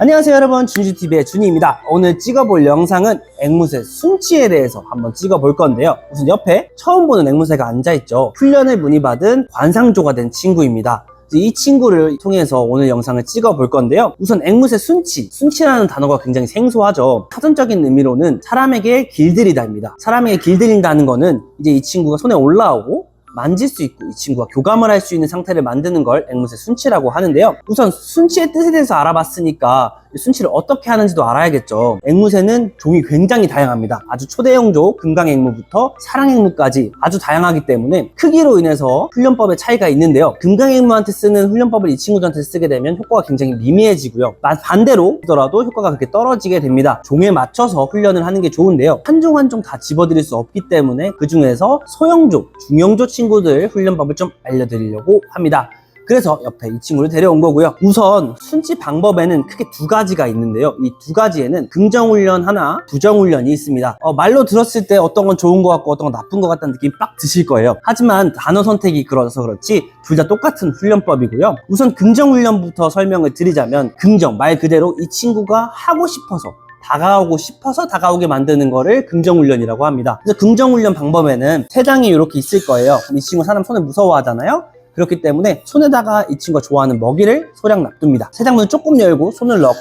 안녕하세요 여러분, 준주TV의 준이입니다. 오늘 찍어볼 영상은 앵무새 순치에 대해서 한번 찍어볼 건데요. 우선 옆에 처음 보는 앵무새가 앉아있죠. 훈련을 문의받은 관상조가 된 친구입니다. 이 친구를 통해서 오늘 영상을 찍어볼 건데요. 우선 앵무새 순치라는 단어가 굉장히 생소하죠. 사전적인 의미로는 사람에게 길들이다입니다. 사람에게 길들인다는 거는 이제 이 친구가 손에 올라오고 만질 수 있고 이 친구가 교감을 할 수 있는 상태를 만드는 걸 앵무새 순치라고 하는데요. 우선 순치의 뜻에 대해서 알아봤으니까 순치를 어떻게 하는지도 알아야겠죠. 앵무새는 종이 굉장히 다양합니다. 아주 초대형종 금강앵무부터 사랑앵무까지 아주 다양하기 때문에 크기로 인해서 훈련법의 차이가 있는데요. 금강앵무한테 쓰는 훈련법을 이 친구들한테 쓰게 되면 효과가 굉장히 미미해지고요. 반대로 하더라도 효과가 그렇게 떨어지게 됩니다. 종에 맞춰서 훈련을 하는 게 좋은데요. 한 종 한 종 다 집어드릴 수 없기 때문에 그 중에서 소형종, 중형종 친구들 훈련법을 좀 알려드리려고 합니다. 그래서 옆에 이 친구를 데려온 거고요. 우선 순치 방법에는 크게 두 가지가 있는데요. 이 두 가지에는 긍정훈련 하나, 부정훈련이 있습니다. 말로 들었을 때 어떤 건 좋은 것 같고 어떤 건 나쁜 것 같다는 느낌이 빡 드실 거예요. 하지만 단어 선택이 그러서 그렇지 둘 다 똑같은 훈련법이고요. 우선 긍정훈련부터 설명을 드리자면, 긍정, 말 그대로 이 친구가 하고 싶어서 다가오고 싶어서 다가오게 만드는 거를 긍정훈련이라고 합니다. 그래서 긍정훈련 방법에는 세 장이 이렇게 있을 거예요. 이 친구 사람 손을 무서워하잖아요. 그렇기 때문에 손에다가 이 친구가 좋아하는 먹이를 소량 놔둡니다. 세 장문을 조금 열고 손을 넣고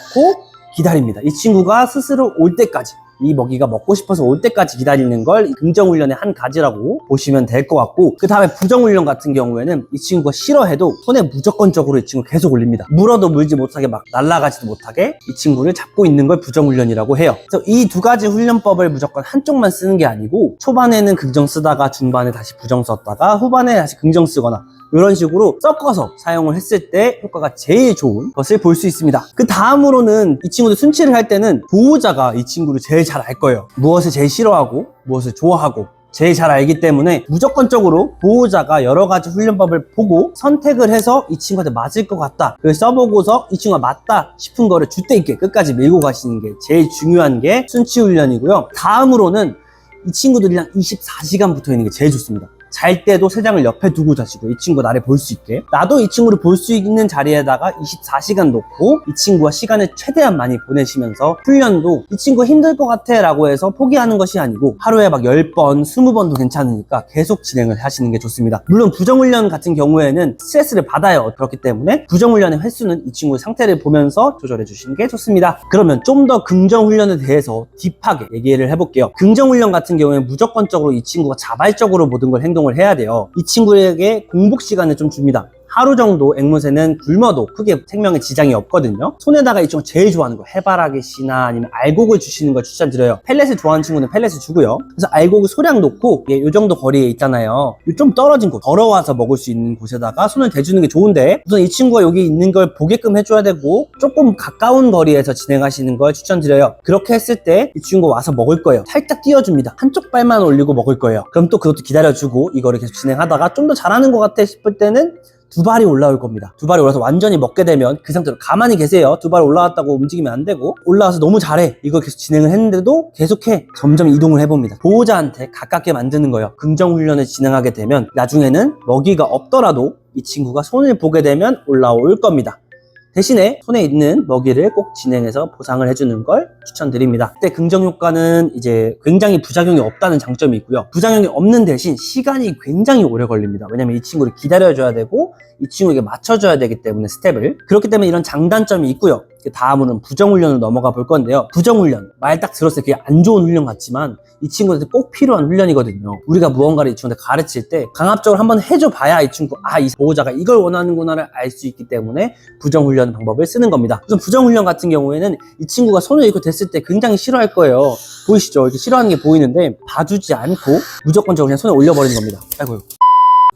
기다립니다. 이 친구가 스스로 올 때까지, 이 먹이가 먹고 싶어서 올 때까지 기다리는 걸 긍정훈련의 한 가지라고 보시면 될 것 같고, 그 다음에 부정훈련 같은 경우에는 이 친구가 싫어해도 손에 무조건적으로 이 친구 계속 올립니다. 물어도 물지 못하게 막 날아가지도 못하게 이 친구를 잡고 있는 걸 부정훈련이라고 해요. 그래서 이 두 가지 훈련법을 무조건 한쪽만 쓰는 게 아니고 초반에는 긍정 쓰다가 중반에 다시 부정 썼다가 후반에 다시 긍정 쓰거나 이런 식으로 섞어서 사용을 했을 때 효과가 제일 좋은 것을 볼 수 있습니다. 그 다음으로는 이 친구들 순치를 할 때는 보호자가 이 친구를 제일 잘 알 거예요. 무엇을 제일 싫어하고 무엇을 좋아하고 제일 잘 알기 때문에 무조건적으로 보호자가 여러 가지 훈련법을 보고 선택을 해서 이 친구한테 맞을 것 같다, 그걸 써보고서 이 친구가 맞다 싶은 거를 줏대 있게 끝까지 밀고 가시는 게 제일 중요한 게 순치 훈련이고요. 다음으로는 이 친구들이랑 24시간 붙어 있는 게 제일 좋습니다. 잘 때도 세 장을 옆에 두고 자시고 이 친구 나를 볼 수 있게, 나도 이 친구를 볼 수 있는 자리에다가 24시간 놓고 이 친구와 시간을 최대한 많이 보내시면서 훈련도 이 친구 힘들 것 같아 라고 해서 포기하는 것이 아니고 하루에 막 10번, 20번도 괜찮으니까 계속 진행을 하시는 게 좋습니다. 물론 부정훈련 같은 경우에는 스트레스를 받아요. 그렇기 때문에 부정훈련의 횟수는 이 친구의 상태를 보면서 조절해 주시는 게 좋습니다. 그러면 좀 더 긍정훈련에 대해서 딥하게 얘기를 해볼게요. 긍정훈련 같은 경우에는 무조건적으로 이 친구가 자발적으로 모든 걸 행동을 해야 돼요. 이 친구에게 공복 시간을 좀 줍니다. 하루 정도 앵무새는 굶어도 크게 생명에 지장이 없거든요. 손에다가 이 친구가 제일 좋아하는 거 해바라기 씨나 아니면 알곡을 주시는 걸 추천드려요. 펠렛을 좋아하는 친구는 펠렛을 주고요. 그래서 알곡을 소량 놓고 이 정도 거리에 있잖아요. 좀 떨어진 곳, 걸어와서 먹을 수 있는 곳에다가 손을 대주는 게 좋은데, 우선 이 친구가 여기 있는 걸 보게끔 해줘야 되고 조금 가까운 거리에서 진행하시는 걸 추천드려요. 그렇게 했을 때 이 친구가 와서 먹을 거예요. 살짝 띄워줍니다. 한쪽 발만 올리고 먹을 거예요. 그럼 또 그것도 기다려주고 이거를 계속 진행하다가 좀 더 잘하는 것 같아 싶을 때는 두 발이 올라올 겁니다. 두 발이 올라와서 완전히 먹게 되면 그 상태로 가만히 계세요. 두 발 올라왔다고 움직이면 안 되고, 올라와서 너무 잘해, 이걸 계속 진행을 했는데도 계속해. 점점 이동을 해봅니다. 보호자한테 가깝게 만드는 거예요. 긍정훈련을 진행하게 되면 나중에는 먹이가 없더라도 이 친구가 손을 보게 되면 올라올 겁니다. 대신에 손에 있는 먹이를 꼭 진행해서 보상을 해주는 걸 추천드립니다. 그때 긍정 효과는 이제 굉장히 부작용이 없다는 장점이 있고요. 부작용이 없는 대신 시간이 굉장히 오래 걸립니다. 왜냐면 이 친구를 기다려줘야 되고 이 친구에게 맞춰줘야 되기 때문에 스텝을. 그렇기 때문에 이런 장단점이 있고요. 다음으로는 부정훈련을 넘어가 볼 건데요. 부정훈련, 말 딱 들었을 때 그게 안 좋은 훈련 같지만 이 친구한테 꼭 필요한 훈련이거든요. 우리가 무언가를 이 친구한테 가르칠 때 강압적으로 한번 해줘 봐야 이 친구, 이 보호자가 이걸 원하는구나를 알 수 있기 때문에 부정훈련 방법을 쓰는 겁니다. 우선 부정훈련 같은 경우에는 이 친구가 손을 이렇게 댔을 때 굉장히 싫어할 거예요. 보이시죠? 이렇게 싫어하는 게 보이는데 봐주지 않고 무조건적으로 그냥 손에 올려버리는 겁니다. 아이고요.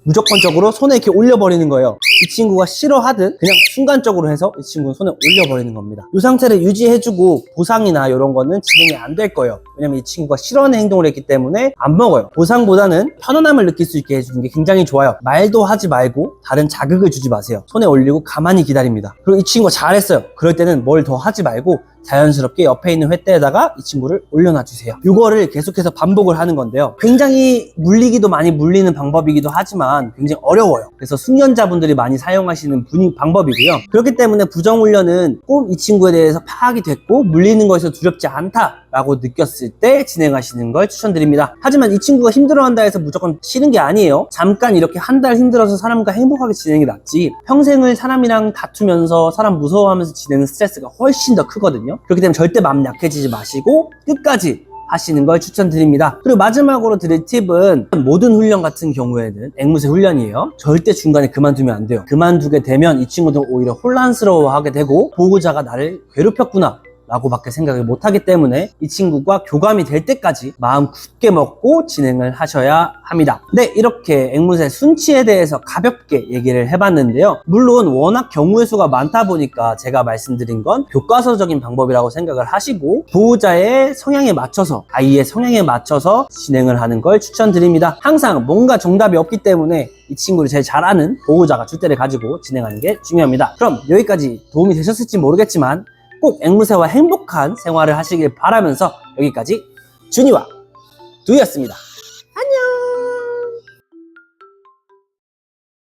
무조건적으로 손에 이렇게 올려버리는 거예요. 이 친구가 싫어하든 그냥 순간적으로 해서 이 친구는 손에 올려버리는 겁니다. 이 상태를 유지해주고 보상이나 이런 거는 진행이 안 될 거예요. 왜냐면 이 친구가 싫어하는 행동을 했기 때문에 안 먹어요. 보상보다는 편안함을 느낄 수 있게 해주는 게 굉장히 좋아요. 말도 하지 말고 다른 자극을 주지 마세요. 손에 올리고 가만히 기다립니다. 그리고 이 친구가 잘했어요. 그럴 때는 뭘 더 하지 말고 자연스럽게 옆에 있는 횃대에다가 이 친구를 올려놔주세요. 이거를 계속해서 반복을 하는 건데요. 굉장히 물리기도 많이 물리는 방법이기도 하지만 굉장히 어려워요. 그래서 숙련자분들이 많이 사용하시는 방법이고요. 그렇기 때문에 부정훈련은 꼭 이 친구에 대해서 파악이 됐고 물리는 것에서 두렵지 않다라고 느꼈을 때 진행하시는 걸 추천드립니다. 하지만 이 친구가 힘들어한다 해서 무조건 쉬는 게 아니에요. 잠깐 이렇게 한 달 힘들어서 사람과 행복하게 지내는 게 낫지, 평생을 사람이랑 다투면서 사람 무서워하면서 지내는 스트레스가 훨씬 더 크거든요. 그렇기 때문에 절대 마음 약해지지 마시고 끝까지 하시는 걸 추천드립니다. 그리고 마지막으로 드릴 팁은, 모든 훈련 같은 경우에는 앵무새 훈련이에요. 절대 중간에 그만두면 안 돼요. 그만두게 되면 이 친구들은 오히려 혼란스러워하게 되고 보호자가 나를 괴롭혔구나 라고 밖에 생각을 못하기 때문에 이 친구가 교감이 될 때까지 마음 굳게 먹고 진행을 하셔야 합니다. 네, 이렇게 앵무새 순치에 대해서 가볍게 얘기를 해봤는데요. 물론 워낙 경우의 수가 많다 보니까 제가 말씀드린 건 교과서적인 방법이라고 생각을 하시고 보호자의 성향에 맞춰서, 아이의 성향에 맞춰서 진행을 하는 걸 추천드립니다. 항상 뭔가 정답이 없기 때문에 이 친구를 제일 잘 아는 보호자가 줏대를 가지고 진행하는 게 중요합니다. 그럼 여기까지 도움이 되셨을지 모르겠지만 꼭 앵무새와 행복한 생활을 하시길 바라면서 여기까지 준이와 두이였습니다.